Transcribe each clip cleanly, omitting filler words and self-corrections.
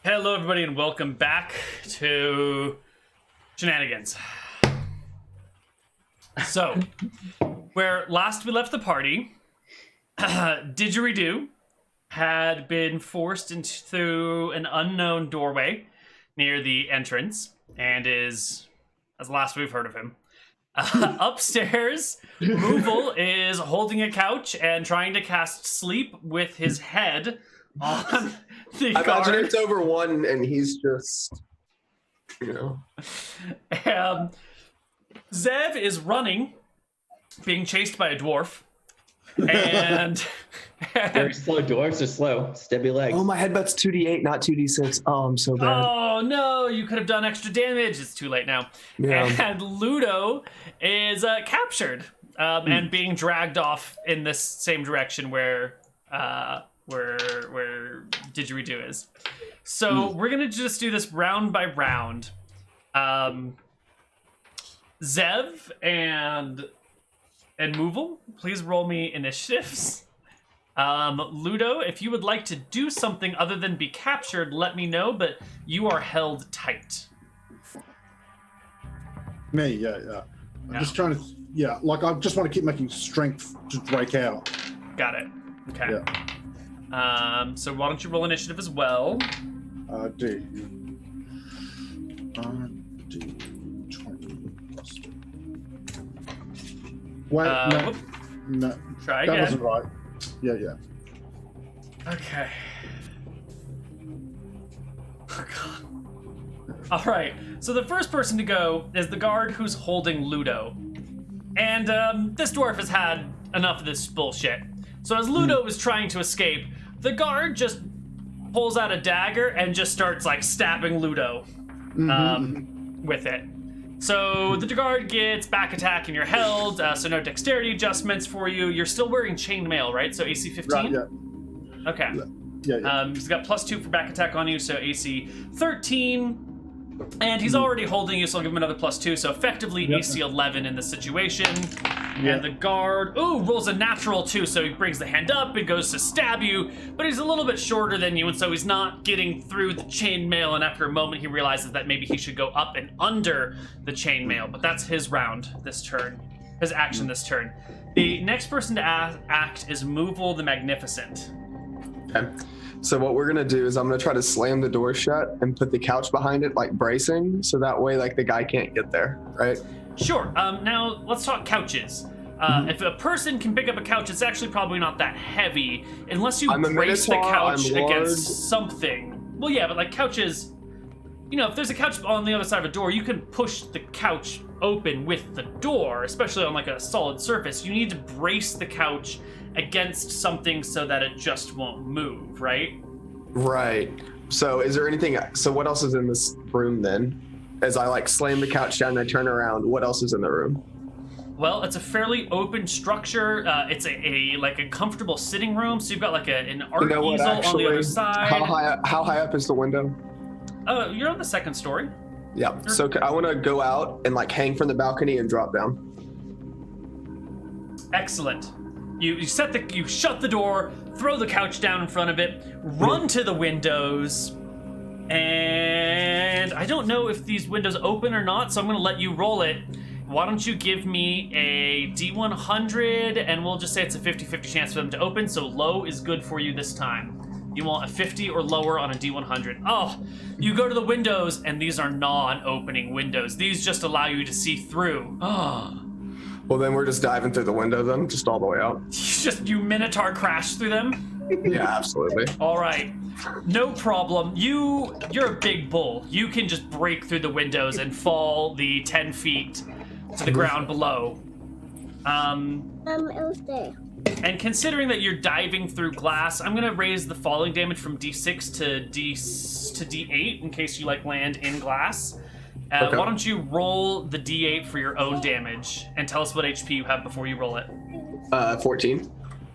Hello, everybody, and welcome back to Shenanigans. So, where last we left the party, Didgeridoo had been forced through an unknown doorway near the entrance, and is, as last we've heard of him, upstairs. Moovel is holding a couch and trying to cast sleep with his head on the I guard. imagine it's over one, and he's just, Zev is running, being chased by a dwarf, and Very slow. Dwarves are slow. Stubby legs. Oh, my headbutt's 2d8, not 2d6. Oh, I'm so bad. oh no, you could have done extra damage. It's too late now. Yeah. And Ludo is captured and being dragged off in this same direction where Didgeridoo is. So we're gonna just do this round by round. Zev and Moovel, please roll me initiatives. Ludo, if you would like to do something other than be captured, let me know, but you are held tight. Me, yeah. I'm just trying to, I just want to keep making strength to break out. Got it. Okay. Yeah. So why don't you roll initiative as well? D. D20 plus 2. Wait, no. Try That again. wasn't right. Yeah. Okay. Oh, God. All right. So the first person to go is the guard who's holding Ludo. And this dwarf has had enough of this bullshit. So as Ludo is trying to escape, the guard just pulls out a dagger and just starts like stabbing Ludo with it. So the guard gets back attack and you're held, so no dexterity adjustments for you. You're still wearing chainmail, right? So AC 15? Right, yeah. Okay. Yeah. He's got +2 for back attack on you, so AC 13. And he's already holding you, so I'll give him another +2. So effectively AC 11 in this situation. And the guard, rolls a natural 2, so he brings the hand up and goes to stab you, but he's a little bit shorter than you, and so he's not getting through the chainmail, and after a moment he realizes that maybe he should go up and under the chainmail, but that's his round this turn, his action this turn. The next person to act is Moovel the Magnificent. Okay. So what we're gonna do is I'm gonna try to slam the door shut and put the couch behind it, like bracing, so that way, like the guy can't get there, right? Sure. Now let's talk couches. If a person can pick up a couch, it's actually probably not that heavy, unless you brace the Minotaur, couch I'm against something. Well, yeah, but like couches, if there's a couch on the other side of a door, you can push the couch open with the door, especially on like a solid surface. You need to brace the couch against something so that it just won't move, right? Right. So is there anything, so what else is in this room then? As I like slam the couch down and I turn around, what else is in the room? Well, it's a fairly open structure. It's a comfortable sitting room. So you've got like an art easel on the other side. How high up is the window? You're on the second story. Yeah. So I want to go out and like hang from the balcony and drop down. Excellent. You shut the door, throw the couch down in front of it, run to the windows, and I don't know if these windows open or not, so I'm going to let you roll it. Why don't you give me a D100, and we'll just say it's a 50-50 chance for them to open, so low is good for you this time. You want a 50 or lower on a D100. Oh, you go to the windows, and these are non-opening windows. These just allow you to see through. Oh. Well, then we're just diving through the window then, just all the way out. You Minotaur crash through them? Yeah, absolutely. All right. No problem. You're a big bull. You can just break through the windows and fall the 10 feet to the ground below. It was there. And considering that you're diving through glass, I'm gonna raise the falling damage from D6 to D8 in case you land in glass. Okay. Why don't you roll the D8 for your own damage and tell us what HP you have before you roll it. 14.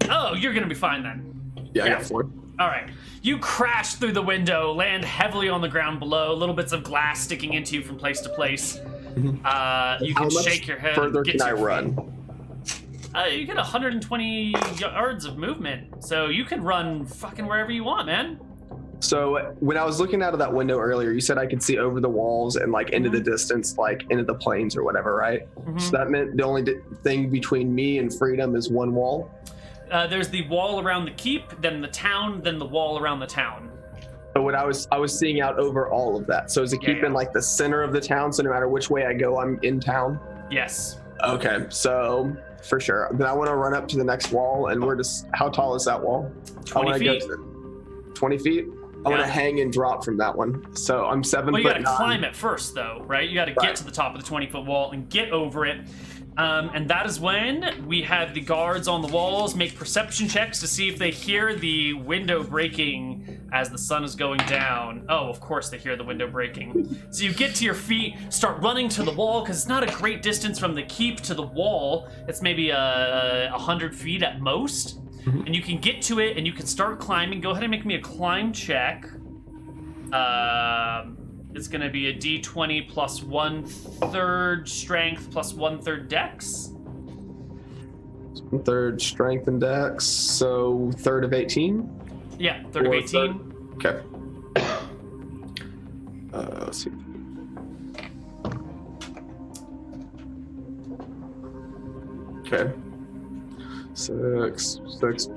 Oh, you're gonna be fine then. Yeah, I got 4. All right. You crash through the window, land heavily on the ground below, little bits of glass sticking into you from place to place. You can shake your head. Further get can I to your run? feet. You get 120 yards of movement, so you can run fucking wherever you want, man. So when I was looking out of that window earlier, you said I could see over the walls and like into the distance, like into the plains or whatever, right? So that meant the only thing between me and freedom is one wall. There's the wall around the keep, then the town, then the wall around the town. But what I was seeing out over all of that. So is the keep in like the center of the town? So no matter which way I go, I'm in town? Yes. Okay, so for sure. Then I want to run up to the next wall, and we're just, how tall is that wall? 20 feet. 20 feet? I want to hang and drop from that one. So I'm 7 Well, foot. you got to climb it first, though, right? You got to get to the top of the 20-foot wall and get over it. And that is when we have the guards on the walls make perception checks to see if they hear the window breaking as the sun is going down. Oh, of course they hear the window breaking. So you get to your feet, start running to the wall, because it's not a great distance from the keep to the wall. It's maybe 100 feet at most. And you can get to it, and you can start climbing. Go ahead and make me a climb check. It's going to be a d20 plus 1/3 strength plus 1/3 dex. 1/3 strength and dex, so third of 18? Yeah, third of 18. Okay. Let's see. Okay. 6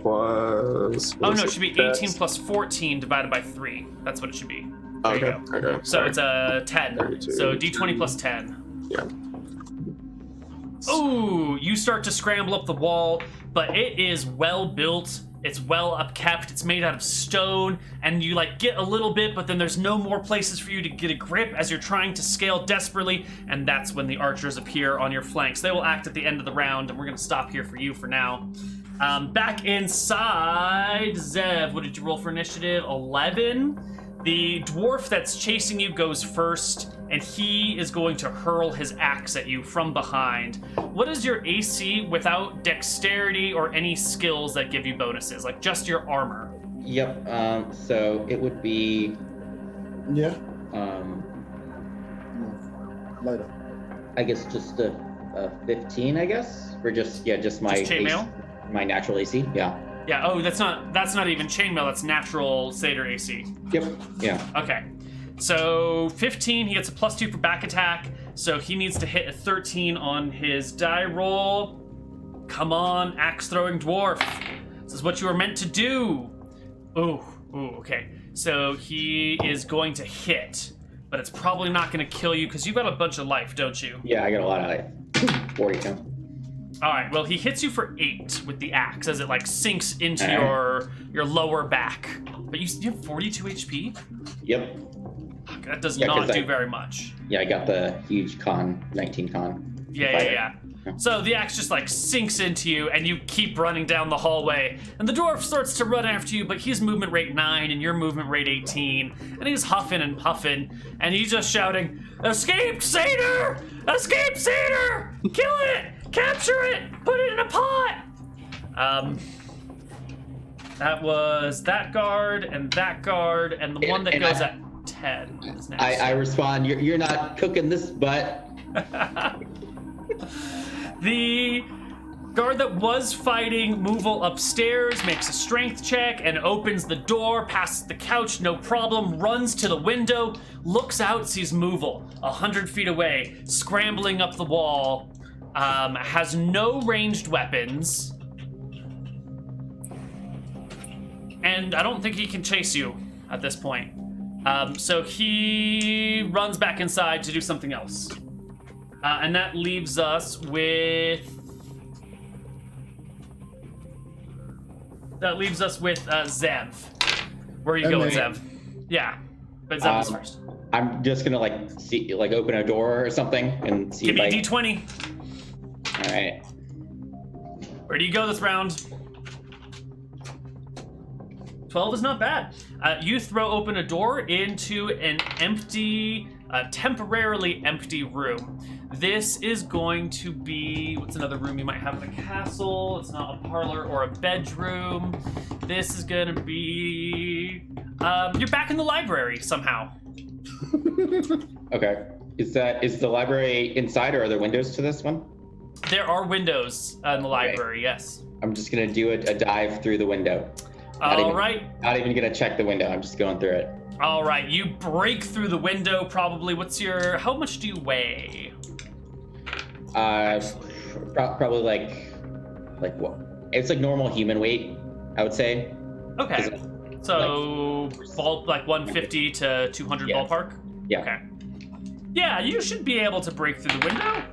plus. Oh no, it should be 18 plus 14 divided by 3. That's what it should be. There you go. Okay. So it's a 10. 32, So d20 plus 10. Yeah. Ooh, you start to scramble up the wall, but it is well built. It's well upkept. It's made out of stone, and you like get a little bit, but then there's no more places for you to get a grip as you're trying to scale desperately, and that's when the archers appear on your flanks. They will act at the end of the round, and we're gonna stop here for you for now. Back inside, Zev, what did you roll for initiative? 11. The dwarf that's chasing you goes first, and he is going to hurl his axe at you from behind. What is your AC without dexterity or any skills that give you bonuses? Like just your armor? Yep. So it would be. Yeah. Later. I guess just a 15. I guess for just my Just chainmail? My natural AC. Yeah. Yeah. Oh, that's not even chainmail. That's natural Seder AC. Yep. Yeah. Okay. So 15, he gets a +2 for back attack. So he needs to hit a 13 on his die roll. Come on, axe throwing dwarf. This is what you were meant to do. Ooh, okay. So he is going to hit, but it's probably not going to kill you because you've got a bunch of life, don't you? Yeah, I got a lot of life. 42. All right. Well, he hits you for 8 with the axe as it like sinks into your lower back. But you have 42 HP. Yep. That does not do very much. Yeah, I got the huge 19 con. Yeah. So the axe just like sinks into you, and you keep running down the hallway. And the dwarf starts to run after you, but he's movement rate 9, and you're movement rate 18. And he's huffing and puffing, and he's just shouting, "Escape, Satyr! Escape, Satyr! Kill it! Capture it! Put it in a pot!" That was that guard, and the one that goes at 10 is next. I respond, you're not cooking this butt. The guard that was fighting Moval upstairs makes a strength check and opens the door, passes the couch, no problem, runs to the window, looks out, sees Moval 100 feet away, scrambling up the wall, has no ranged weapons, and I don't think he can chase you at this point. So he runs back inside to do something else. And that leaves us with... Zev. Where are you going, Zev? Yeah, but Zev is first. I'm just gonna open a door or something and see. Give me a d20. All right. Where do you go this round? 12 is not bad. You throw open a door into an empty, temporarily empty room. This is going to be, what's another room you might have in a castle? It's not a parlor or a bedroom. This is gonna be, you're back in the library somehow. Okay. Is the library inside, or are there windows to this one? There are windows in the library, yes. I'm just gonna do a dive through the window. All right. Not even gonna check the window. I'm just going through it. All right. You break through the window. Probably. How much do you weigh? Probably like what? It's like normal human weight, I would say. Okay. So, like 150 to 200 ballpark? Yeah. Okay. Yeah, you should be able to break through the window.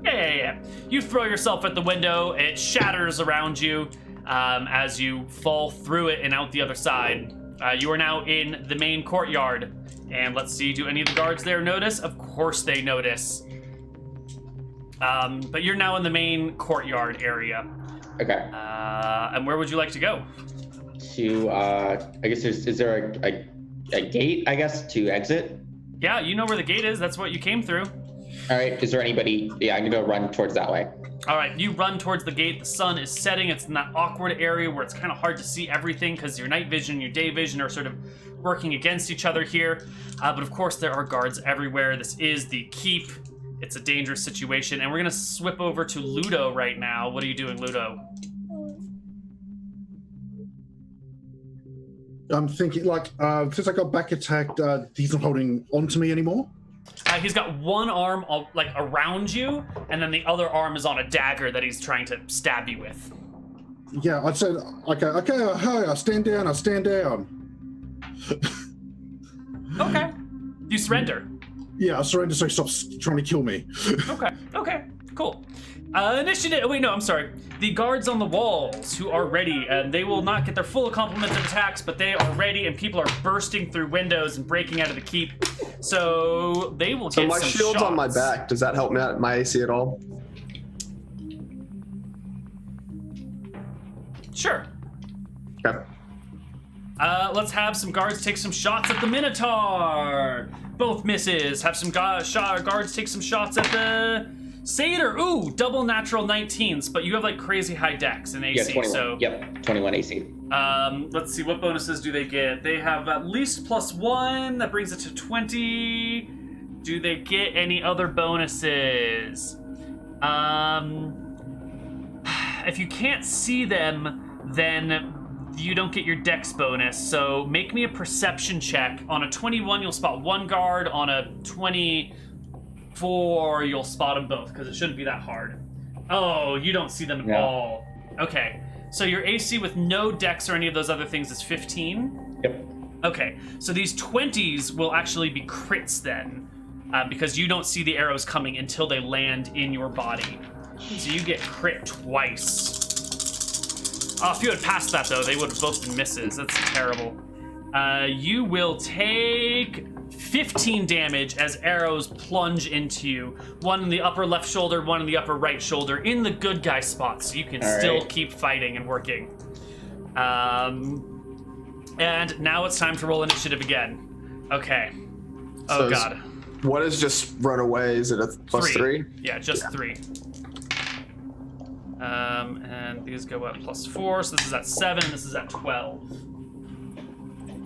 Yeah. You throw yourself at the window. It shatters around you as you fall through it and out the other side. You are now in the main courtyard. And let's see, do any of the guards there notice? Of course they notice. But you're now in the main courtyard area. Okay. And where would you like to go? To I guess is there a gate, I guess, to exit? Yeah, you know where the gate is. That's what you came through. All right. Is there anybody? Yeah, I'm gonna run towards that way. All right, you run towards the gate. The sun is setting. It's in that awkward area where it's kind of hard to see everything because your night vision and your day vision are sort of working against each other here. But of course, there are guards everywhere. This is the keep. It's a dangerous situation. And we're going to swip over to Ludo right now. What are you doing, Ludo? I'm thinking, since I got back attacked, he's not holding on to me anymore. He's got one arm around you, and then the other arm is on a dagger that he's trying to stab you with. Yeah, I said, okay, hey, I stand down. Okay. You surrender. Yeah, I surrender so he stops trying to kill me. Okay, cool. Initiative. Wait, no, I'm sorry. The guards on the walls who are ready, and they will not get their full complement of attacks, but they are ready, and people are bursting through windows and breaking out of the keep. So they will get some shots. So my shield's on my back. Does that help me out my AC at all? Sure. Okay. Let's have some guards take some shots at the Minotaur. Both misses. Have some guards take some shots at the Satyr. Ooh, double natural 19s, but you have like crazy high dex and AC. Yeah, 21. So Yep, 21 AC. Let's see, what bonuses do they get? They have at least +1. That brings it to 20. Do they get any other bonuses? If you can't see them, then you don't get your dex bonus. So make me a perception check. On a 21, you'll spot one guard. On a 24, you'll spot them both, because it shouldn't be that hard. Oh, you don't see them at all. Okay, so your AC with no dex or any of those other things is 15? Yep. Okay, so these 20s will actually be crits then, because you don't see the arrows coming until they land in your body. So you get crit twice. Oh, if you had passed that, though, they would have both been misses. That's terrible. You will take 15 damage as arrows plunge into you. One in the upper left shoulder, one in the upper right shoulder, in the good guy spot, so you can still keep fighting and working. And now it's time to roll initiative again. Okay. Oh, So God. What is just run away? Is it a +3? Yeah, just 3. And these go up +4, so this is at 7, this is at 12.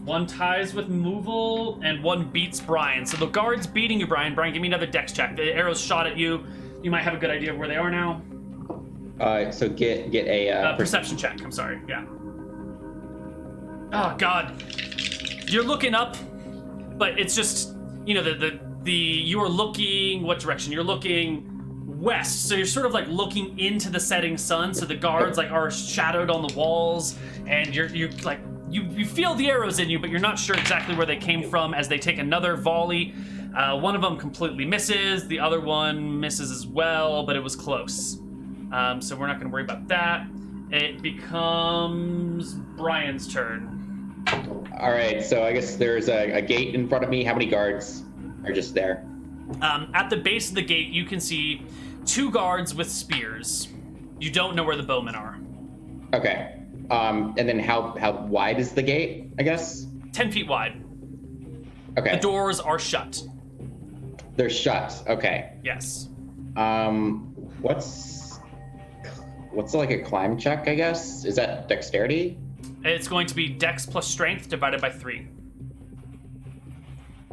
One ties with Moval, and one beats Bryan. So the guard's beating you, Bryan. Bryan, give me another dex check. The arrows shot at you. You might have a good idea of where they are now. So get a perception check. I'm sorry. Yeah. Oh God. You're looking up, but it's just, you know, you are looking what direction? You're looking west, so you're sort of like looking into the setting sun. So the guards like are shadowed on the walls, and you feel the arrows in you, but you're not sure exactly where they came from. As they take another volley, one of them completely misses, the other one misses as well, but it was close. So we're not going to worry about that. It becomes Bryan's turn. All right, so I guess there's a gate in front of me. How many guards are just there? At the base of the gate, you can see 2 guards with spears. You don't know where the bowmen are. Okay. And then how wide is the gate, I guess? 10 feet wide. Okay. The doors are shut. They're shut. Okay. Yes. What's like a climb check, I guess? Is that dexterity? It's going to be dex plus strength divided by 3.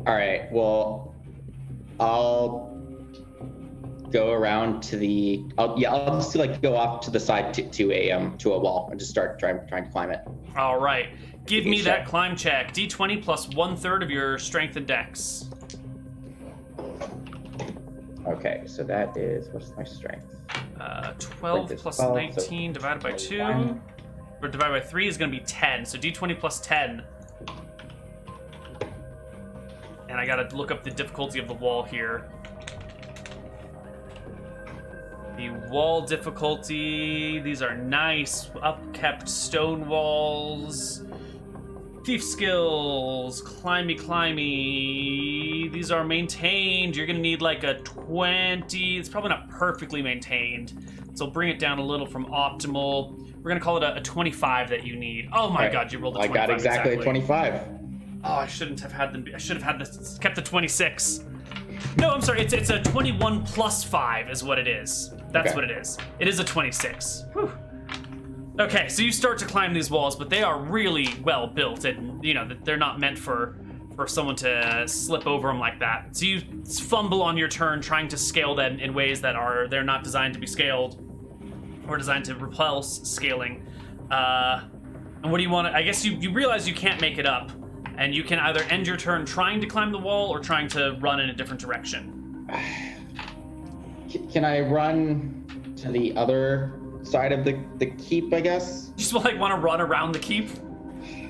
All right. Well, go around to the. I'll just like go off to the side to a wall and just start trying to climb it. All right. Give me that check. climb check. D20 plus 1/3 of your strength and dex. Okay, so that is what's my strength? 12 Like plus 12, 19 divided by 2, 21. or divided by 3 is going to be 10. So D20 plus 10. And I got to look up the difficulty of the wall here. The wall difficulty, these are nice, upkept stone walls. Thief skills, climby. These are maintained. You're gonna need like a 20. It's probably not perfectly maintained, so bring it down a little from optimal. We're gonna call it a 25 that you need. Oh my God, you rolled a 25. I got exactly a 25. Oh, I shouldn't have had them. I should have had this. Kept the 26. No, I'm sorry. It's a 21 plus 5 is what it is. That's Okay. what it is. It is a 26. Whew. Okay, so you start to climb these walls, but they are really well built, and you know that they're not meant for someone to slip over them like that. So you fumble on your turn trying to scale them in ways that they're not designed to be scaled, or designed to repel scaling. And what do you want to? I guess you realize you can't make it up, and you can either end your turn trying to climb the wall or trying to run in a different direction. Can I run to the other side of the keep, I guess? You just want to run around the keep?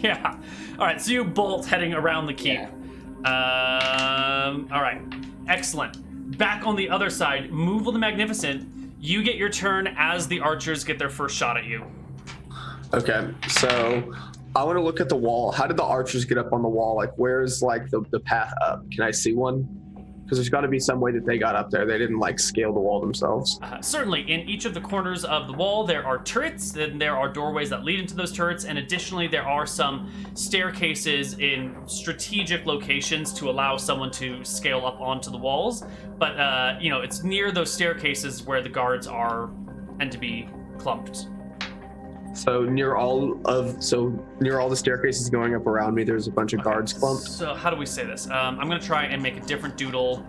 Yeah. All right, so you bolt heading around the keep. Yeah. All right, excellent. Back on the other side, Moval the Magnificent, you get your turn as the archers get their first shot at you. Okay, so I want to look at the wall. How did the archers get up on the wall? Like, where's like the path up? Can I see one? Because there's got to be some way that they got up there. They didn't like scale the wall themselves. Certainly, in each of the corners of the wall, there are turrets, and there are doorways that lead into those turrets, and additionally, there are some staircases in strategic locations to allow someone to scale up onto the walls. But, you know, it's near those staircases where the guards tend to be clumped. So near all the staircases going up around me, there's a bunch of guards clumped. So how do we say this? I'm going to try and make a different doodle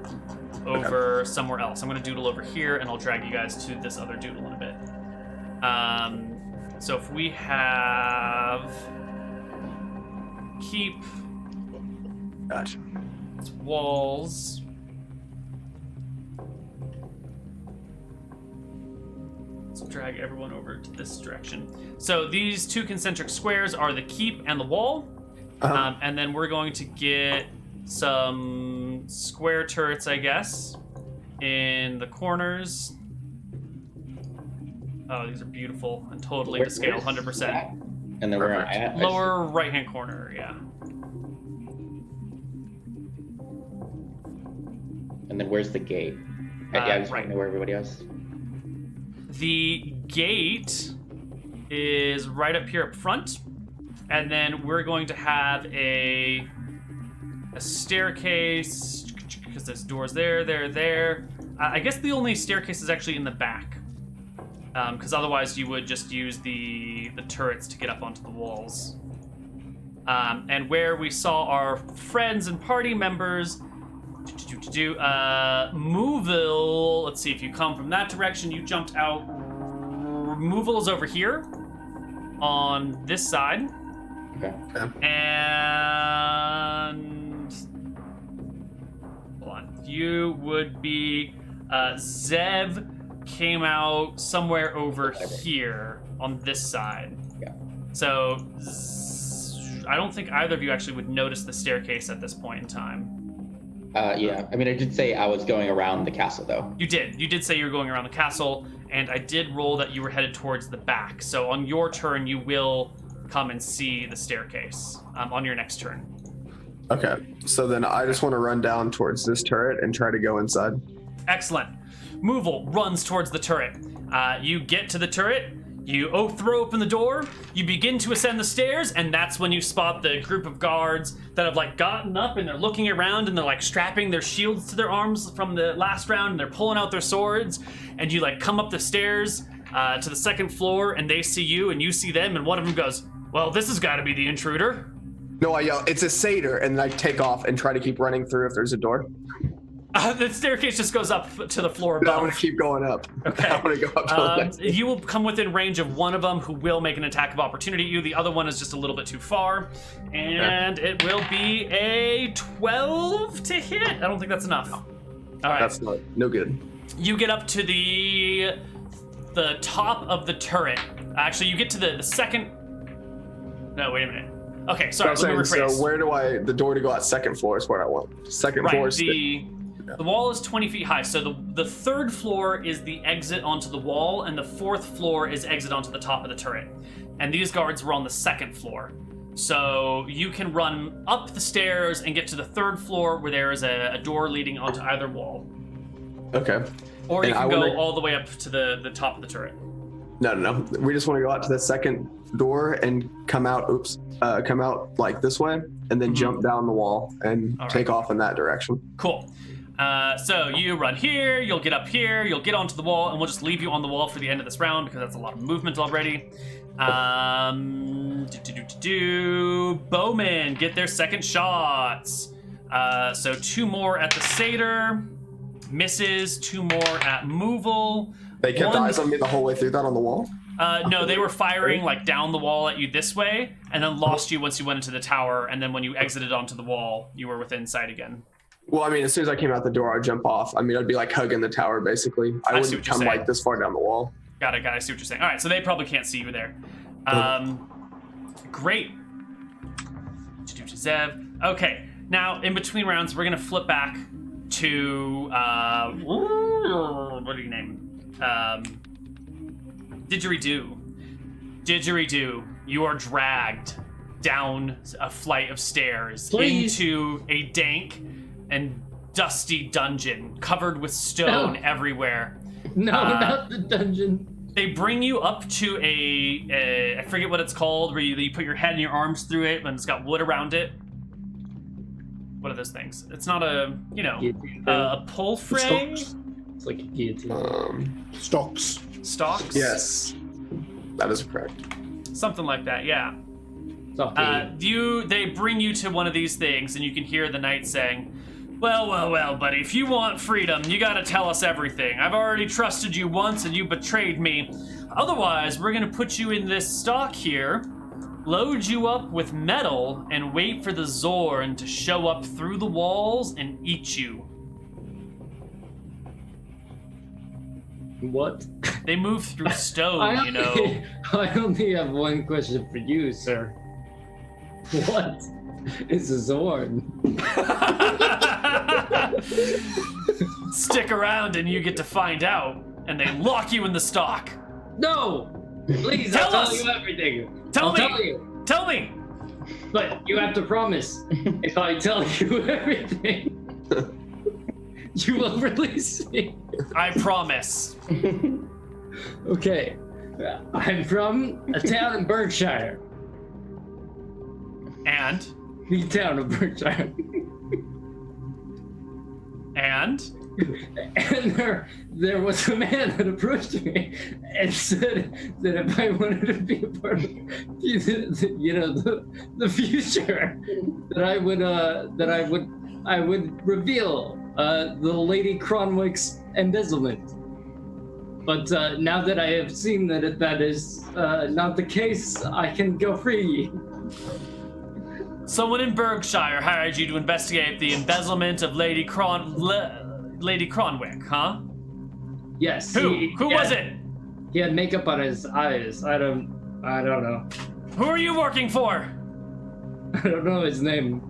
over somewhere else. I'm going to doodle over here, and I'll drag you guys to this other doodle in a bit. So if we have keep Gotcha. walls. Let's drag everyone over to this direction. So these two concentric squares are the keep and the wall. And then we're going to get some square turrets, I guess, in the corners. Oh, these are beautiful and totally to scale, 100%. And then we're at Lower right-hand corner, yeah. And then where's the gate? I just right. want to know where everybody else. The gate is right up here up front, and then we're going to have a staircase, because there's doors there. I guess the only staircase is actually in the back, because otherwise you would just use the turrets to get up onto the walls. And where we saw our friends and party members, Moval, let's see, if you come from that direction, you jumped out. Moval is over here on this side. Okay. And hold on. You would be Zev came out somewhere over here on this side. Yeah. So I don't think either of you actually would notice the staircase at this point in time. Yeah. I mean, I did say I was going around the castle, though. You did. You did say you were going around the castle, and I did roll that you were headed towards the back. So on your turn, you will come and see the staircase on your next turn. Okay, so then I just want to run down towards this turret and try to go inside. Excellent. Moval runs towards the turret. You get to the turret. You throw open the door, you begin to ascend the stairs, and that's when you spot the group of guards that have like gotten up and they're looking around and they're like strapping their shields to their arms from the last round and they're pulling out their swords, and you like come up the stairs to the second floor and they see you and you see them, and one of them goes, "Well, this has got to be the intruder." No, I yell, "It's a satyr," and then I take off and try to keep running through if there's a door. The staircase just goes up to the floor No, above. I'm gonna keep going up. Okay. I'm gonna go up to the next. You will come within range of one of them, who will make an attack of opportunity at you. The other one is just a little bit too far, and it will be a 12 to hit. I don't think that's enough. All right. That's no good. You get up to the top of the turret. Actually, you get to the second. No, wait a minute. Okay, sorry. Let me rephrase. So where do the door to go at second floor is where I want. Second floor is the wall is 20 feet high, so the third floor is the exit onto the wall, and the fourth floor is exit onto the top of the turret. And these guards were on the second floor. So you can run up the stairs and get to the third floor where there is a door leading onto either wall. Okay. Or you can go all the way up to the top of the turret. No. We just want to go out to the second door and come out like this way, and then jump down the wall and take off in that direction. Cool. So you run here, you'll get up here, you'll get onto the wall, and we'll just leave you on the wall for the end of this round because that's a lot of movement already. Bowmen get their second shots. So 2 more at the satyr, misses. 2 more at Moovel. They kept eyes on me the whole way through that on the wall? No, they were firing like down the wall at you this way, and then lost you once you went into the tower, and then when you exited onto the wall, you were within sight again. Well, I mean, as soon as I came out the door, I'd jump off. I mean, I'd be like hugging the tower, basically. I wouldn't come like this far down the wall. Got it. I see what you're saying. All right, so they probably can't see you there. Great. Zev. Okay, now in between rounds, we're gonna flip back to what do you name? Didgeridoo. Didgeridoo. You are dragged down a flight of stairs into a dank and dusty dungeon covered with stone everywhere. No, not the dungeon. They bring you up to a I forget what it's called, where you put your head and your arms through it, and it's got wood around it. What are those things? It's not a a pull fray. It's like a guillotine. Stocks. Stocks. Yes, that is correct. Something like that. Yeah. They bring you to one of these things, and you can hear the knight saying, well, buddy, if you want freedom, you gotta tell us everything. I've already trusted you once, and you betrayed me. Otherwise, we're gonna put you in this stock here, load you up with metal, and wait for the Zorn to show up through the walls and eat you. What? They move through stone, I only have one question for you, sir. What is a Zorn? Stick around and you get to find out. And they lock you in the stock. No! Please, Tell I'll us! tell you everything. Tell me! Tell you. Tell me! But you have to promise, if I tell you everything, you will release me. I promise. Okay. I'm from a town in Berkshire. And? The town of Berkshire. And there was a man that approached me and said that if I wanted to be a part of the future, that I would reveal the Lady Kronwikk's embezzlement. But now that I have seen that is not the case, I can go free. Someone in Berkshire hired you to investigate the embezzlement of Lady Kronwikk, huh? Yes. Who was it? He had makeup on his eyes. I don't know. Who are you working for? I don't know his name.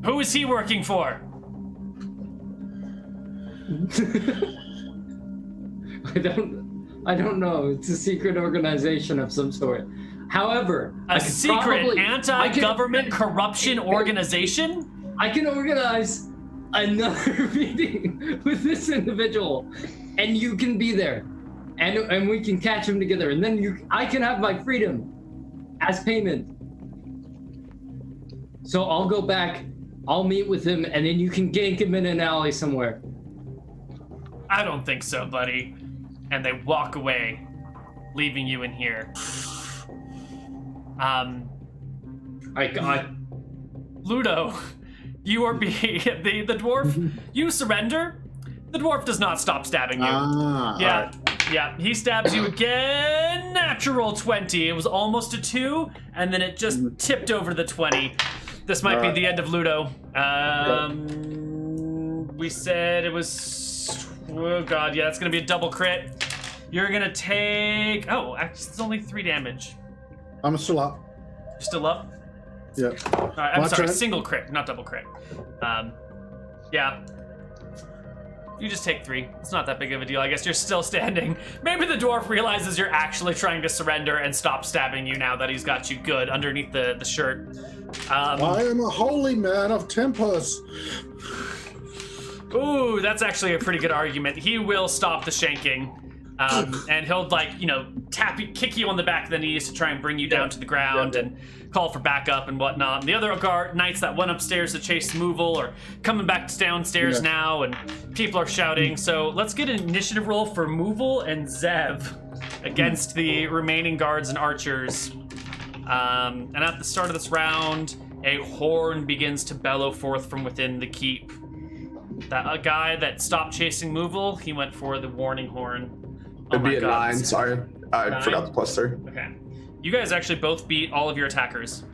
Who is he working for? I don't know. It's a secret organization of some sort. However, a secret anti-government corruption organization? I can organize another meeting with this individual, and you can be there, and we can catch him together, and then I can have my freedom as payment. So I'll go back, I'll meet with him, and then you can gank him in an alley somewhere. I don't think so, buddy. And they walk away, leaving you in here. I got Ludo, You are being the dwarf. You surrender. The dwarf does not stop stabbing you. Yeah, yeah. He stabs you again. Natural 20. It was almost a 2, and then it just tipped over the 20. This might be the end of Ludo. We said it was. Oh god, yeah, it's gonna be a double crit. You're gonna take. Oh, actually, it's only 3 damage. I'm still up. You're still up. Yeah. All right, I'm My sorry, turn. single crit, not double crit. Yeah. You just take 3. It's not that big of a deal. I guess you're still standing. Maybe the dwarf realizes you're actually trying to surrender and stop stabbing you now that he's got you good underneath the shirt. I am a holy man of tempers. Ooh, that's actually a pretty good argument. He will stop the shanking. And he'll kick you on the back of the knees to try and bring you down to the ground and call for backup and whatnot. And the other knights that went upstairs to chase Moovel are coming back downstairs now, and people are shouting. So let's get an initiative roll for Moovel and Zev against the remaining guards and archers. And at the start of this round, a horn begins to bellow forth from within the keep. A guy that stopped chasing Moovel, he went for the warning horn. It'd be a 9, sorry. I forgot the +3. Okay. You guys actually both beat all of your attackers.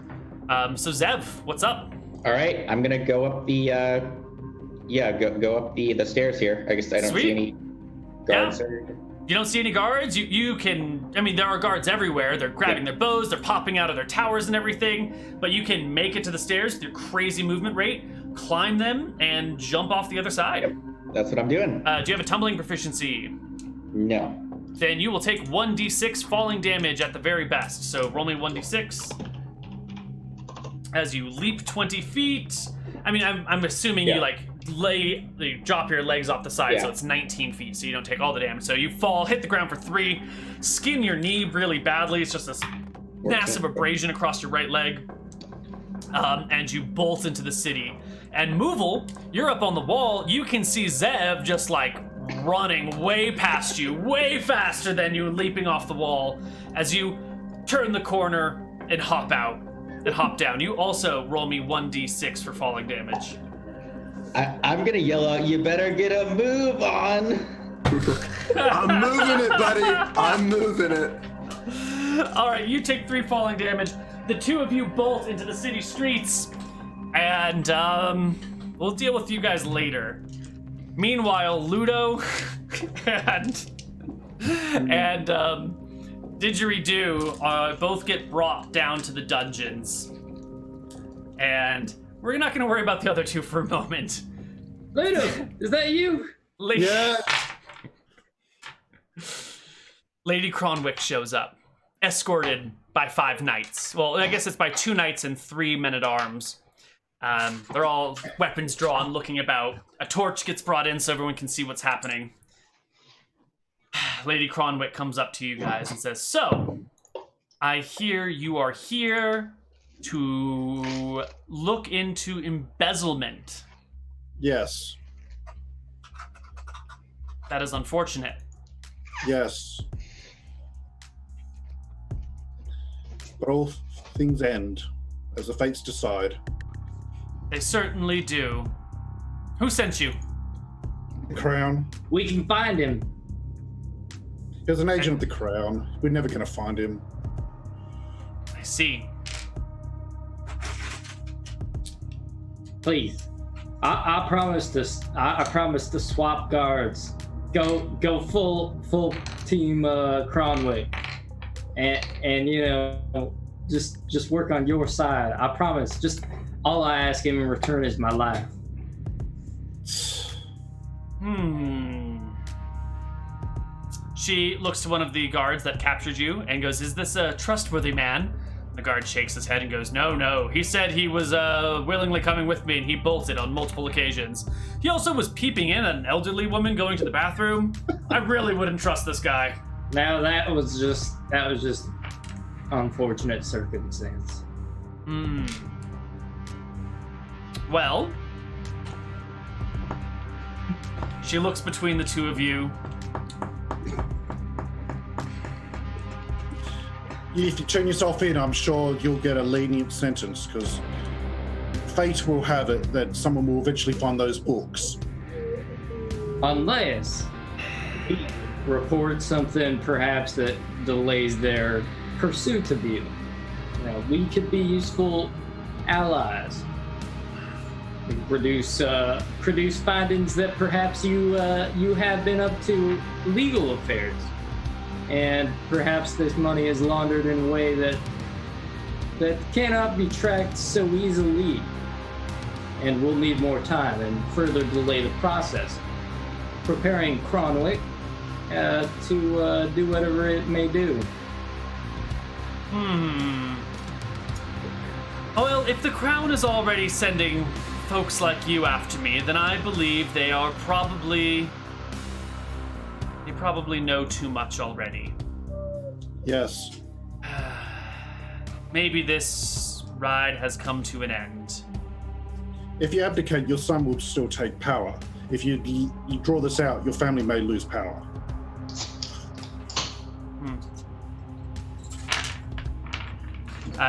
So Zev, what's up? All right, I'm gonna go up the go up the stairs here. I guess I don't see any guards. Yeah. You don't see any guards? You can, I mean, there are guards everywhere. They're grabbing their bows, they're popping out of their towers and everything, but you can make it to the stairs with your crazy movement rate, climb them, and jump off the other side. Yep, that's what I'm doing. Do you have a tumbling proficiency? No. Then you will take 1d6 falling damage at the very best. So roll me 1d6. As you leap 20 feet. I mean, I'm assuming you you drop your legs off the side, so it's 19 feet, so you don't take all the damage. So you fall, hit the ground for 3, skin your knee really badly. It's just this massive abrasion across your right leg. And you bolt into the city. And Moovel, you're up on the wall. You can see Zev just running way past you, way faster than you, leaping off the wall as you turn the corner and hop out and hop down. You also roll me 1d6 for falling damage. I'm gonna yell out, you better get a move on. I'm moving it, buddy. I'm moving it. All right, you take 3 falling damage. The 2 of you bolt into the city streets, and we'll deal with you guys later. Meanwhile, Ludo and Didgeridoo both get brought down to the dungeons. And we're not going to worry about the other 2 for a moment. Ludo, is that you? Yeah. Lady Kronwikk shows up, escorted by 5 knights. Well, I guess it's by 2 knights and 3 men-at-arms. They're all weapons drawn, looking about. A torch gets brought in so everyone can see what's happening. Lady Kronwikk comes up to you guys and says, "So, I hear you are here to look into embezzlement." Yes. That is unfortunate. Yes. But all things end as the fates decide. They certainly do. Who sent you? Crown. We can find him. He's an agent of the Crown. We're never going to find him. I see. Please, I promise this. I promise to swap guards. Go full team Kronwikk, and you know just work on your side. I promise. Just all I ask him in return is my life. She looks to one of the guards that captured you and goes, "Is this a trustworthy man?" The guard shakes his head and goes, No. He said he was willingly coming with me, and he bolted on multiple occasions. He also was peeping in at an elderly woman going to the bathroom. I really wouldn't trust this guy. Now that was just unfortunate circumstance. Well, she looks between the 2 of you. If you turn yourself in, I'm sure you'll get a lenient sentence, because fate will have it that someone will eventually find those books. Unless we report something perhaps that delays their pursuit of you. You know, we could be useful allies. We can produce findings that perhaps you have been up to legal affairs, and perhaps this money is laundered in a way that cannot be tracked so easily, and we'll need more time and further delay the process. Preparing Kronwikk to do whatever it may do. Well, if the Crown is already sending folks like you after me, then I believe they probably know too much already. Yes. Maybe this ride has come to an end. If you abdicate, your son will still take power. If you draw this out, your family may lose power.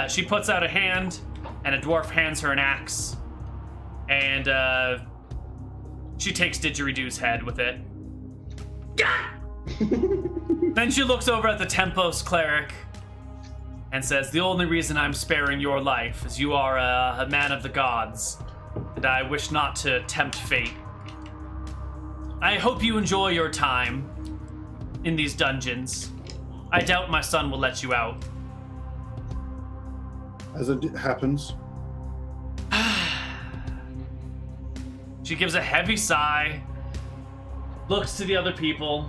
She puts out a hand, and a dwarf hands her an axe, and she takes Didgeridoo's head with it. Then she looks over at the Tempos cleric and says, "The only reason I'm sparing your life is you are a man of the gods, and I wish not to tempt fate. I hope you enjoy your time in these dungeons. I doubt my son will let you out." As it happens. She gives a heavy sigh, looks to the other people,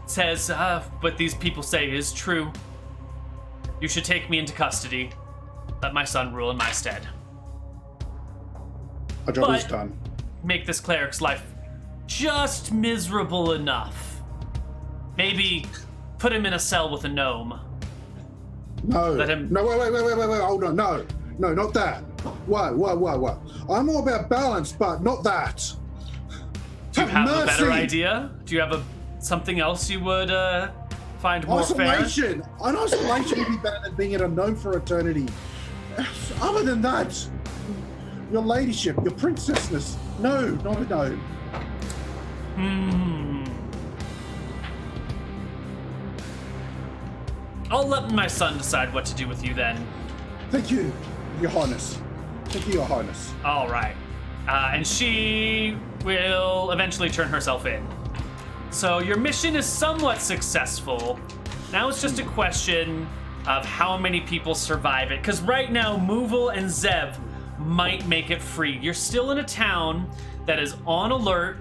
says, "What these people say is true. You should take me into custody. Let my son rule in my stead. Our job is done. Make this cleric's life just miserable enough. Maybe put him in a cell with a gnome." No. Let him- No, wait, hold on. No, not that. Why? I'm all about balance, but not that. Do you have a better idea? Do you have something else you would find more fair? Isolation! An isolation would be better than being in a gnome for eternity. Other than that, your ladyship, your princessness, no, not a gnome. I'll let my son decide what to do with you then. Thank you, your highness. Thank you, your highness. All right. And she will eventually turn herself in. So your mission is somewhat successful. Now it's just a question of how many people survive it. Because right now, Movil and Zev might make it free. You're still in a town that is on alert.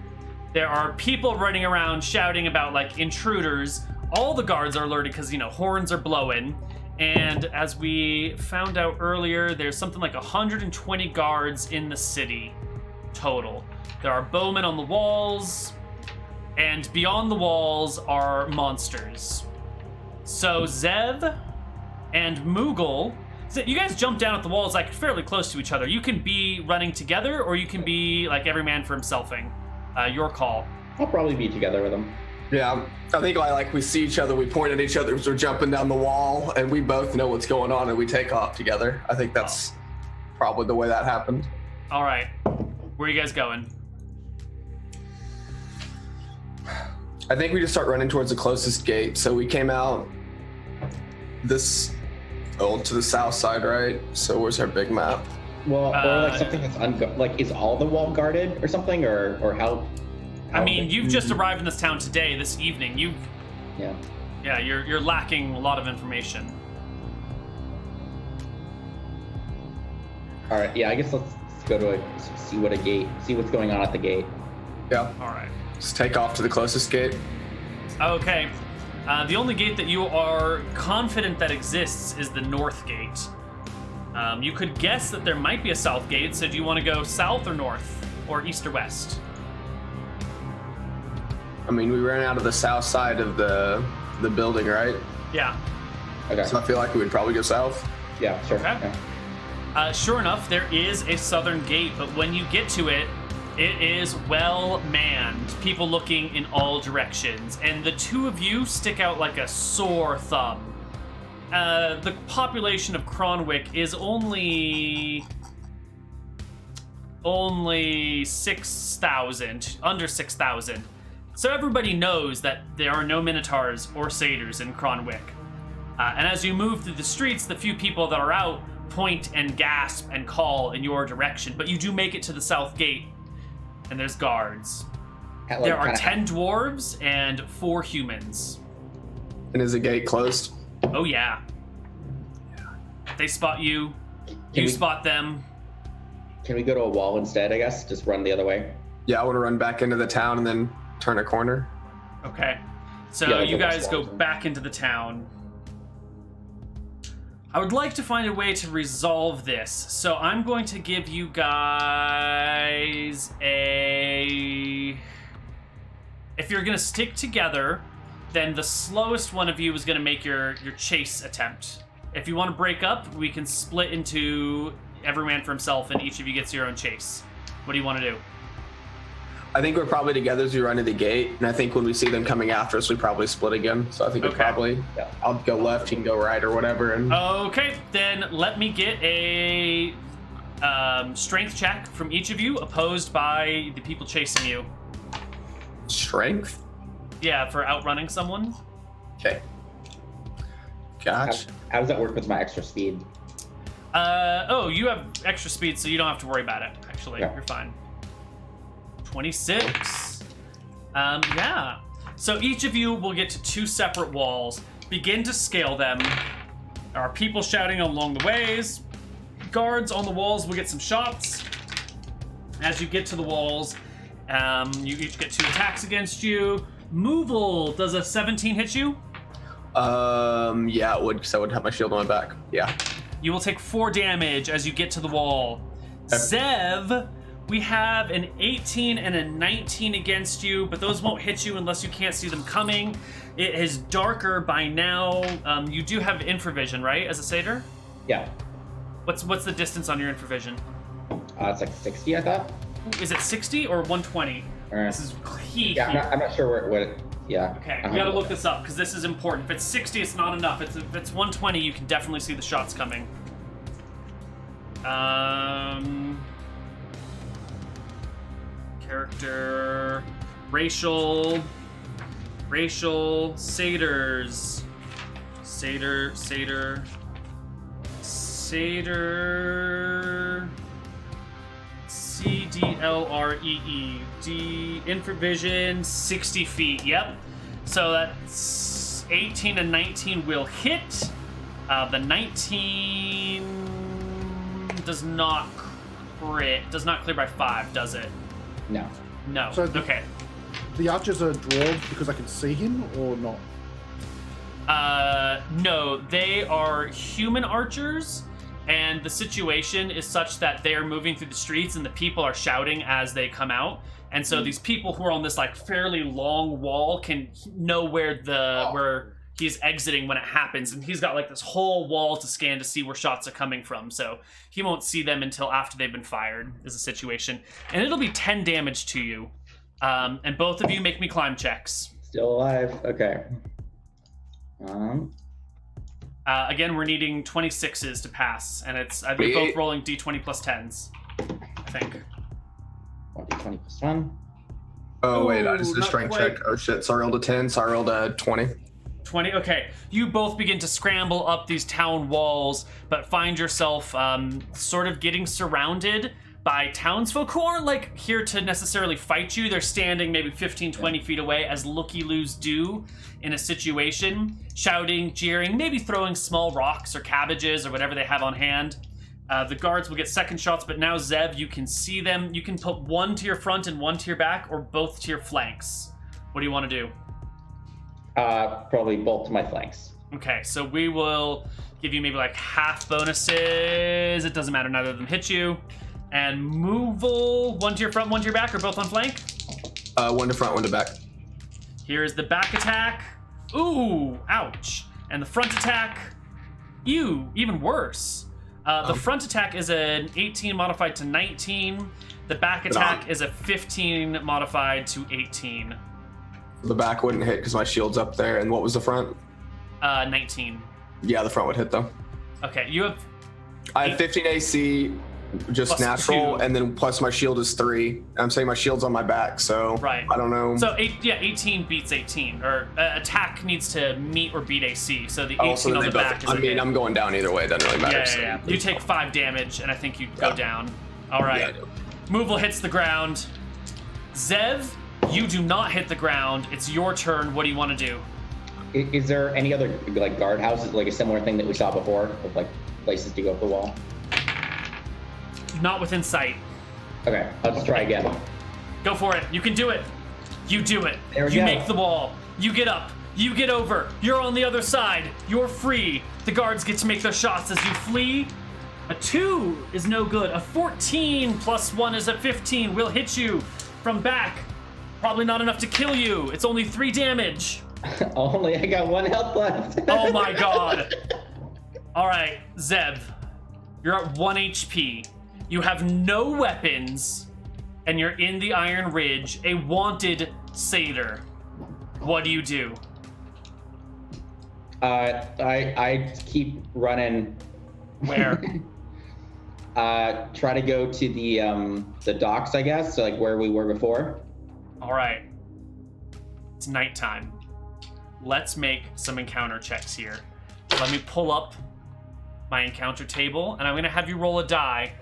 There are people running around shouting about like intruders. All the guards are alerted because, horns are blowing. And as we found out earlier, there's something like 120 guards in the city total. There are bowmen on the walls, and beyond the walls are monsters. So Zev and Moogle, so you guys jump down at the walls like fairly close to each other. You can be running together, or you can be like every man for himselfing. Your call. I'll probably be together with them. Yeah, I think we see each other, we point at each other as we're jumping down the wall, and we both know what's going on, and we take off together. I think that's probably the way that happened. All right, where are you guys going? I think we just start running towards the closest gate. So we came out to the south side, right? So where's our big map? Well, or like something that's is all the wall guarded or something, or how? I mean, you've just arrived in this town today, this evening. Yeah, you're lacking a lot of information. All right, yeah, I guess let's go to see what's going on at the gate. Yeah. All right. Just take off to the closest gate. Okay. The only gate that you are confident that exists is the north gate. You could guess that there might be a south gate, so do you want to go south or north, or east or west? I mean, we ran out of the south side of the building, right? Yeah. Okay. So I feel like we would probably go south. Yeah, sure. Okay. Yeah. Sure enough, there is a southern gate, but when you get to it, it is well manned. People looking in all directions, and the two of you stick out like a sore thumb. The population of Kronwikk is only only 6,000, under 6,000. So everybody knows that there are no Minotaurs or Satyrs in Kronwikk. And as you move through the streets, the few people that are out point and gasp and call in your direction. But you do make it to the south gate, and there's guards. There are 10 dwarves and 4 humans. And is the gate closed? Oh, yeah. They spot you. You spot them. Can we go to a wall instead, I guess? Just run the other way? Yeah, I want to run back into the town and then turn a corner. Okay. So Yeah, you guys that's go awesome. back into the town. I would like to find a way to resolve this. So I'm going to give you guys a... If you're going to stick together, then the slowest one of you is going to make your chase attempt. If you want to break up, we can split into every man for himself and each of you gets your own chase. What do you want to do? I think we're probably together as we run to the gate, and I think when we see them coming after us, we probably split again. So I think we Okay. probably, I'll go left, you can go right or whatever. And Okay, then let me get a strength check from each of you, opposed by the people chasing you. strength. Yeah, for outrunning someone. Okay. Gotcha. How does that work with my extra speed? Oh, you have extra speed, so you don't have to worry about it. Actually, Yeah. you're fine. 26. Yeah. So each of you will get to 2 separate walls. Begin to scale them. There are people shouting along the ways. Guards on the walls will get some shots. As you get to the walls, you each get 2 attacks against you. Moval, does a 17 hit you? Yeah, it would, because I would have my shield on my back. Yeah. You will take 4 damage as you get to the wall. Okay. Zev, we have an 18 and a 19 against you, but those won't hit you unless you can't see them coming. It is darker by now. You do have infravision, right, as a satyr? Yeah. What's the distance on your infravision? It's like 60, I thought. Is it 60 or 120? Or- This is key. Yeah, here. I'm not sure what it, yeah. Okay, we gotta look this up because this is important. If it's 60, it's not enough. If it's 120, you can definitely see the shots coming. Character, racial, satyrs, satyr, CDLREE. D infravision 60 feet. Yep. So that's 18 and 19 will hit. The 19 does not crit. Does not clear by 5, does it? No. No. So Okay. The archers are dwarves because I can see him, or not? No, they are human archers, and the situation is such that they are moving through the streets and the people are shouting as they come out. And so these people who are on this like fairly long wall can know where where he's exiting when it happens, and he's got like this whole wall to scan to see where shots are coming from. So he won't see them until after they've been fired is the situation. And it'll be 10 damage to you. And both of you make me climb checks. Still alive. Okay. Again, we're needing 26s to pass, and it's they're both rolling d20 plus 10s, I think. 1d20 plus 1. Oh, wait, I just did a not strength quite. check. Oh, shit. So I rolled a 10, so I rolled a 20. 20. Okay, you both begin to scramble up these town walls, but find yourself sort of getting surrounded by townsfolk who aren't like here to necessarily fight you. They're standing maybe 15, 20 feet away, as looky-loos do in a situation, shouting, jeering, maybe throwing small rocks or cabbages or whatever they have on hand. The guards will get second shots, but now, Zev, you can see them. You can put one to your front and one to your back, or both to your flanks. What do you want to do? Probably both to my flanks. Okay, so we will give you maybe like half bonuses. It doesn't matter, neither of them hit you. And Moval, one to your front, one to your back, or both on flank? One to front, one to back. Here is the back attack. Ooh, ouch. And the front attack, ew, even worse. The front attack is an 18 modified to 19. The back attack is a 15 modified to 18. The back wouldn't hit because my shield's up there. And what was the front? 19. Yeah, the front would hit though. Okay, you have... I have 15 AC, Just Plus natural, 2. and then plus my shield is 3. I'm saying my shield's on my back, so Right. I don't know. So 18 beats 18, or attack needs to meet or beat AC. So the 18 so then on they the back is I a mean, hit. I'm going down either way. It doesn't really matter. Yeah. You take 5 damage, and I think you go down. All right. Yeah, I do. Moval hits the ground. Zev, you do not hit the ground. It's your turn. What do you want to do? Is there any other like guard houses, like a similar thing that we saw before, of like places to go up the wall? Not within sight. Okay, I'll just try again. Go for it. You can do it. You do it. There we you go. make the wall. You get up. You get over. You're on the other side. You're free. The guards get to make their shots as you flee. A 2 is no good. A 14 plus 1 is a 15. Will hit you from back. Probably not enough to kill you. It's only 3 damage. Only I got 1 health left. Oh my god. All right, Zeb. You're at 1 HP. You have no weapons, and you're in the Iron Ridge, a wanted satyr. What do you do? I keep running. Where? Try to go to the docks, I guess, so like where we were before. All right. It's nighttime. Let's make some encounter checks here. Let me pull up my encounter table, and I'm going to have you roll a die.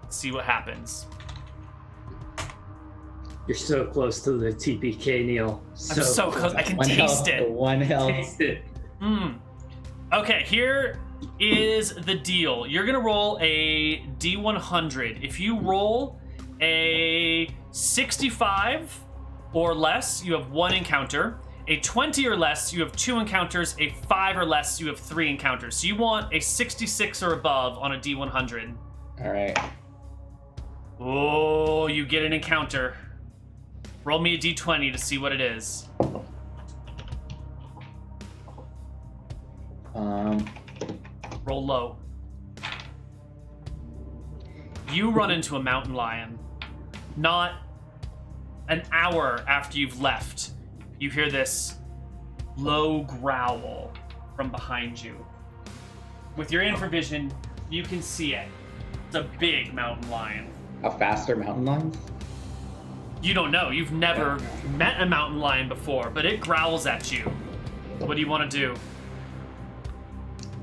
See what happens. You're so close to the TPK, Neal. I'm so close. I can taste it. 1 health. Taste it. Okay, here is the deal. You're gonna roll a D100. If you roll a 65 or less, you have 1 encounter. A 20 or less, you have 2 encounters. A 5 or less, you have 3 encounters. So you want a 66 or above on a D100. All right. Oh, you get an encounter. Roll me a D20 to see what it is. Roll low. You run into a mountain lion. Not an hour after you've left, you hear this low growl from behind you. With your infravision, you can see it. It's a big mountain lion. How fast are mountain lions? You don't know. You've never met a mountain lion before, but it growls at you. What do you want to do?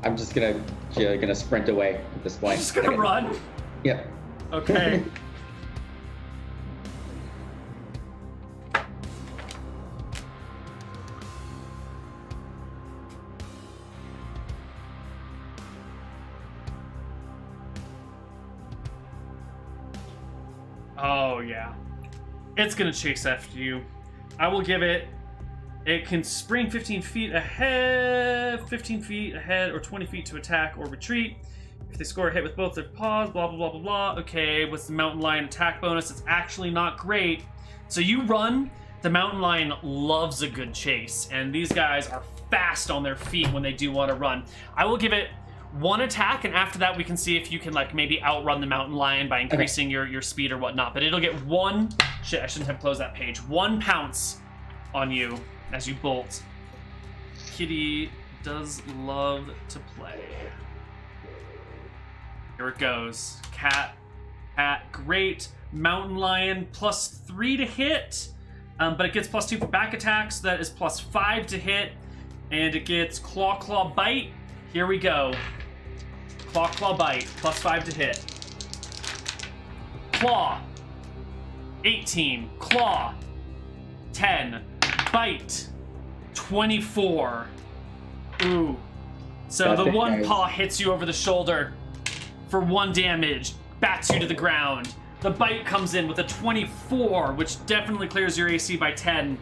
I'm just gonna sprint away at this point. Just gonna run? Yep. Okay. Oh, yeah. It's gonna chase after you. I will give it... It can spring 15 feet ahead, or 20 feet to attack or retreat. If they score a hit with both their paws, blah, blah, blah, blah, blah. Okay, what's the mountain lion attack bonus? It's actually not great. So you run. The mountain lion loves a good chase, and these guys are fast on their feet when they do want to run. I will give it 1 attack, and after that we can see if you can like maybe outrun the mountain lion by increasing your speed or whatnot. But it'll get 1... Shit, I shouldn't have closed that page. 1 pounce on you as you bolt. Kitty does love to play. Here it goes. Cat, great. Mountain lion, +3 to hit. But it gets +2 for back attacks. That is +5 to hit. And it gets claw, bite. Here we go. Claw, bite, +5 to hit. Claw, 18. Claw, 10. Bite, 24. Ooh. So That's the it, one guys. paw hits you over the shoulder for 1 damage, bats you to the ground. The bite comes in with a 24, which definitely clears your AC by 10,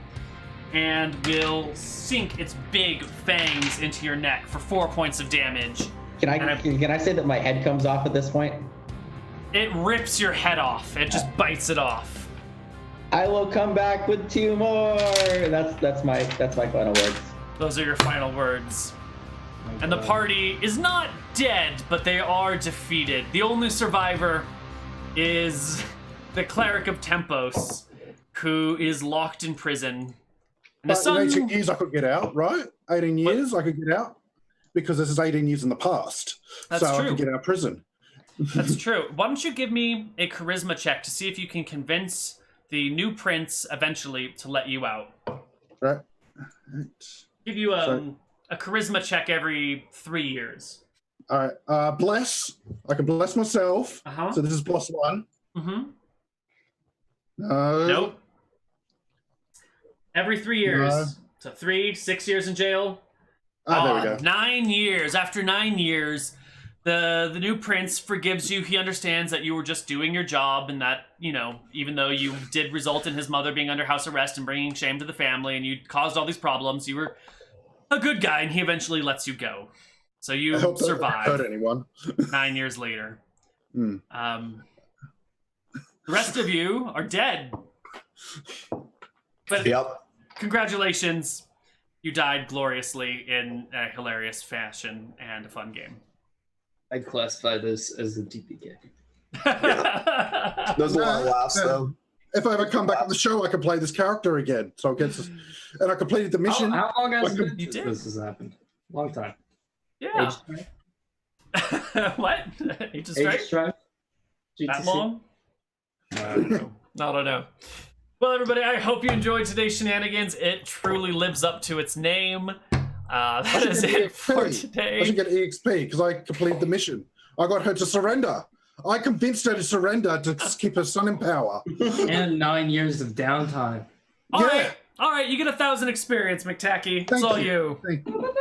and will sink its big fangs into your neck for 4 points of damage. Can I say that my head comes off at this point? It rips your head off. It just bites it off. I will come back with 2 more. That's my final words. Those are your final words. And the party is not dead, but they are defeated. The only survivor is the cleric of Tempos, who is locked in prison. And the But sun... in 18 years I could get out, right? 18 years I could get out because this is 18 years in the past. That's so true. I could get out of prison. That's true. Why don't you give me a charisma check to see if you can convince the new prince eventually to let you out. Right. Give you a charisma check every 3 years. All right. Bless. I can bless myself. Uh-huh. So this is +1. Mm-hmm. No. Nope. Every 3 years. No. So 3, 6 years in jail. There we go. 9 years. After 9 years, the new prince forgives you. He understands that you were just doing your job and that, you know, even though you did result in his mother being under house arrest and bringing shame to the family and you caused all these problems, you were a good guy and he eventually lets you go. So you survive. Hurt anyone. 9 years later. Hmm. The rest of you are dead. But Yep. congratulations. You died gloriously in a hilarious fashion and a fun game. I'd classify this as a DPK. There's a lot of laughs though. If I ever come back on the show, I can play this character again. So it gets, and I completed the mission. How long has it been You did. this has happened? Long time. Yeah. What? Age of Strife? Strife? That long? I don't know. Well, everybody, I hope you enjoyed today's shenanigans. It truly lives up to its name. That is it for today. I should get EXP because I completed the mission. I got her to surrender. I convinced her to surrender to keep her son in power. And 9 years of downtime. All right, you get 1,000 experience, Mctacky. It's all you.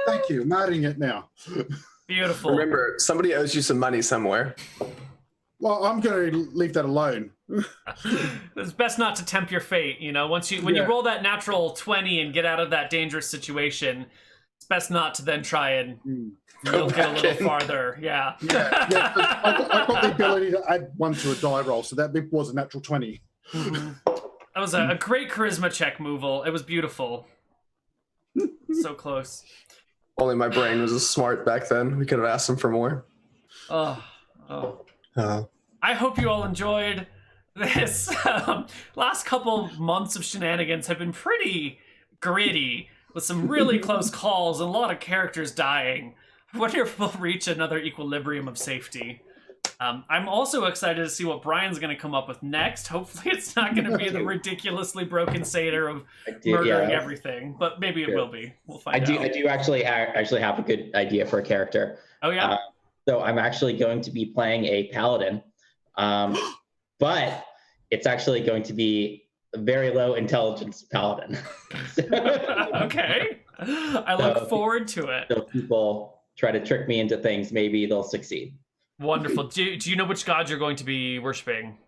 Thank you. I'm adding it now. Beautiful. Remember, somebody owes you some money somewhere. Well, I'm going to leave that alone. It's best not to tempt your fate, you know. When you roll that natural 20 and get out of that dangerous situation, it's best not to then try and milk it a little farther. Yeah. I got the ability to add 1 to a die roll, so that was a natural 20. Mm-hmm. That was a great charisma check, Moovel. It was beautiful. So close. Only my brain was smart back then. We could have asked him for more. Oh. I hope you all enjoyed this. Last couple months of shenanigans have been pretty gritty, with some really close calls and a lot of characters dying. I wonder if we'll reach another equilibrium of safety. I'm also excited to see what Bryan's going to come up with next. Hopefully it's not going to be the ridiculously broken satyr of murdering everything, but maybe it will be. We'll find out. I do actually have a good idea for a character. Oh, yeah? So I'm actually going to be playing a paladin, but it's actually going to be a very low intelligence paladin. Okay. I look forward to it. So if people try to trick me into things, maybe they'll succeed. Wonderful. Do you know which god you're going to be worshiping?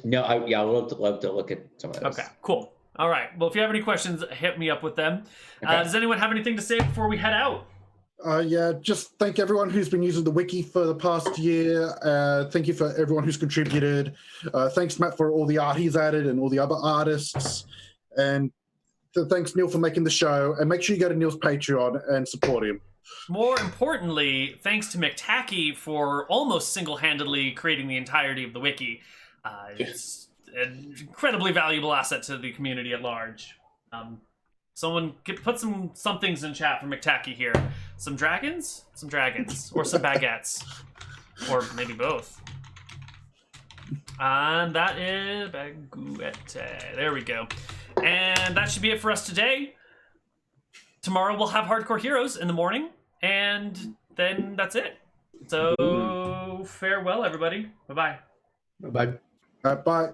No, I would love to look at some of those. Okay, cool. All right. Well, if you have any questions, hit me up with them. Okay. Does anyone have anything to say before we head out? Just thank everyone who's been using the wiki for the past year. Thank you for everyone who's contributed. Thanks, Matt, for all the art he's added and all the other artists. And thanks, Neal, for making the show. And make sure you go to Neal's Patreon and support him. More importantly, thanks to Mctacky for almost single-handedly creating the entirety of the wiki. It's an incredibly valuable asset to the community at large. Someone put some things in chat for Mctacky here. Some dragons? Some dragons. Or some baguettes. Or maybe both. And that is baguette. There we go. And that should be it for us today. Tomorrow we'll have Hardcore Heroes in the morning. And then that's it. So farewell, everybody. Bye-bye. Bye. Bye.